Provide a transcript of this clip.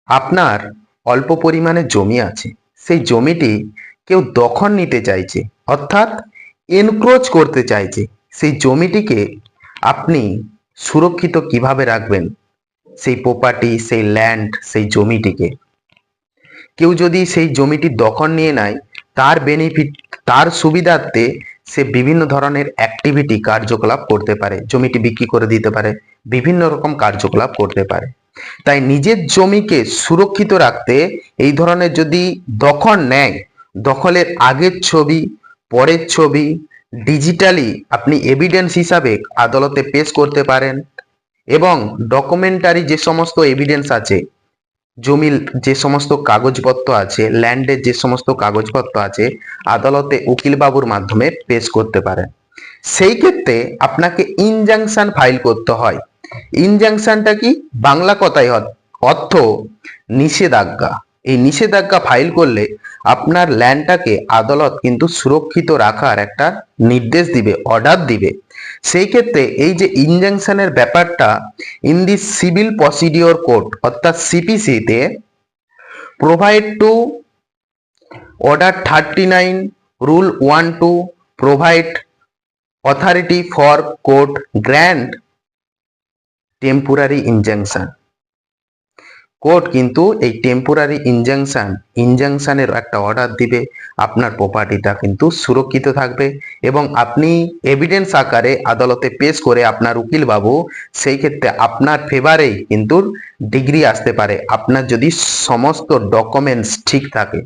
আপনার অল্প পরিমাণে জমি আছে, সেই জমিটি কেউ দখল নিতে চাইছে, অর্থাৎ এনক্রোচ করতে চাইছে। সেই জমিটিকে আপনি সুরক্ষিত কিভাবে রাখবেন? সেই প্রপার্টি, সেই ল্যান্ড, সেই জমিটিকে কেউ যদি সেই জমিটি দখল নিয়ে নেয়, তার বেনিফিট, তার সুবিধার্থে সে বিভিন্ন ধরনের অ্যাক্টিভিটি, কার্যকলাপ করতে পারে, জমিটি বিক্রি করে দিতে পারে, বিভিন্ন রকম কার্যকলাপ করতে পারে। তাই নিজের জমিকে সুরক্ষিত রাখতে এই ধরনের যদি দখল নেয়, দখলের আগের ছবি, পরের ছবি ডিজিটালি আপনি এভিডেন্স হিসাবে আদালতে পেশ করতে পারেন। এবং ডকুমেন্টারি যে সমস্ত এভিডেন্স আছে, জমির যে সমস্ত কাগজপত্র আছে, ল্যান্ডের যে সমস্ত কাগজপত্র আছে, আদালতে উকিলবাবুর মাধ্যমে পেশ করতে পারেন। সেই ক্ষেত্রে আপনাকে ইনজাংশন ফাইল করতে হয়। ইনজাংশনটা কি? বাংলা কথায় অর্থ নিষেধাজ্ঞা। এই নিষেধাজ্ঞা ফাইল করলে আপনার ল্যান্ডটাকে আদালত কিন্তু সুরক্ষিত রাখার একটা নির্দেশ দিবে, অর্ডার দিবে। সেই ক্ষেত্রে এই যে ইনজাংশনের ব্যাপারটা, in the civil procedure code অর্থাৎ সিপিসিতে provide to order 39 rule 1-2 provide authority for court grant temporary injunction. Court কিন্তু এই টেম্পোরারি ইনজাংশনের একটা অর্ডার দিবে, আপনার প্রপার্টিটা কিন্তু সুরক্ষিত থাকবে এবং আপনি এভিডেন্স আকারে আদালতে পেশ করে আপনার উকিলবাবু সেই ক্ষেত্রে আপনার ফেভারেই কিন্তু ডিগ্রি আসতে পারে, আপনার যদি সমস্ত ডকুমেন্টস ঠিক থাকে।